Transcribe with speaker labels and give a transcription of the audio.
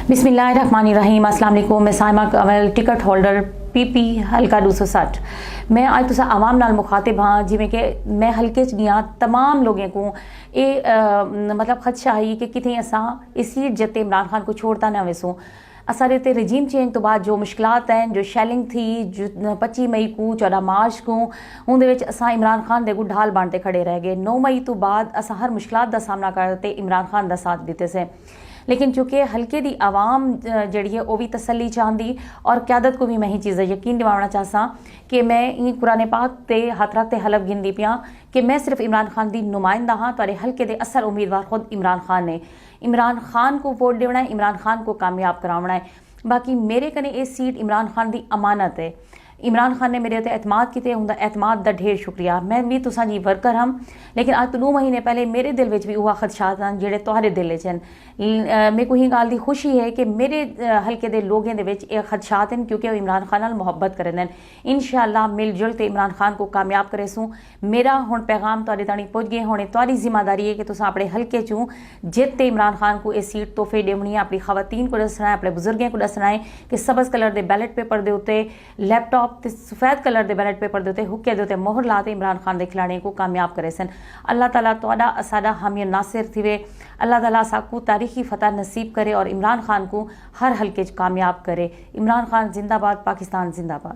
Speaker 1: बिस्मिल्लाहिर्रहमानिर्रहीम। अस्सलाम वालेकुम। मैं साइमा कमल, टिकट होल्डर PP हल्का 260। मैं अज तुसा आवाम नाल मुखातिब हाँ, जिमें कि मैं हल्के च दियां तमाम लोगों को ये मतलब खदशा है कि कितें असा इस सीट जिते इमरान खान को छोड़ता ना वैसों। असारे ते रजीम चेंज तो बाद जो मुश्किलात हैं, जो शैलिंग थी जो 25 मई को 14 मार्च को उनदे विच असा इमरान खान दे ढाल बांटते खड़े रह गए। 9 मई तो बाद असा हर मुश्किलात का सामना करते इमरान खान का साथ दिते से, लेकिन चूंकि हल्के दी आवाम जड़ी है वह भी तसली चाहती और क्यादत को भी मैं ही चीज़ यकीन दिवाना चाहसा कि मैं ये कुरान पाक ते हाथ रखते हलफ गिनती पिया कि मैं सिर्फ इमरान खान की नुमाइंदा हाँ। तो हल्के दे असल उम्मीदवार खुद इमरान खान ने। इमरान खान को वोट देना है, इमरान खान को कामयाब कराना है। बाकी मेरे कने ये सीट इमरान खान की अमानत है। इमरान खान ने मेरे उत्ते एतमाद किए, उनका एतमाद का ढेर शुक्रिया। मैं भी तुसा जी वर्कर हम, लेकिन आज तो 9 महीने पहले मेरे दिल में भी वह खदशात हैं जेडे तुहारे दिल च हैं। मेरे को ही गल की खुशी है कि मेरे हल्के के लोगों के खदशात हैं, क्योंकि वो इमरान खान नाल मुहब्बत करते हैं। इंशाअल्लाह मिलजुल के इमरान खान को कामयाब करे सूँ। मेरा हुण पैगाम तुहाडे ताणी पुज गए होने। तुहाडी जिम्मेदारी है कि तुसा अपने हल्के चों जित इमरान खान को इस सीट तोहफे देनी है। अपनी खवातीन को दसना है, अपने बुजुर्गों को दसना है कि सबज कलर के बैलेट पेपर के उत्ते लैपटॉप ते सफेद कलर के बैलेट पेपर के उत्ते हुक्के के उत्ते मोहर ला के इमरान खान के खिलाड़ियों को कामयाब करे सन। अल्लाह ताला तुहाडा साडा हामी नासिर थिवे। अल्लाह ताला साकू तारीखी फतह नसीब करे और इमरान खान को हर हल्के च कामयाब करे। इमरान खान जिंदाबाद, पाकिस्तान जिंदाबाद।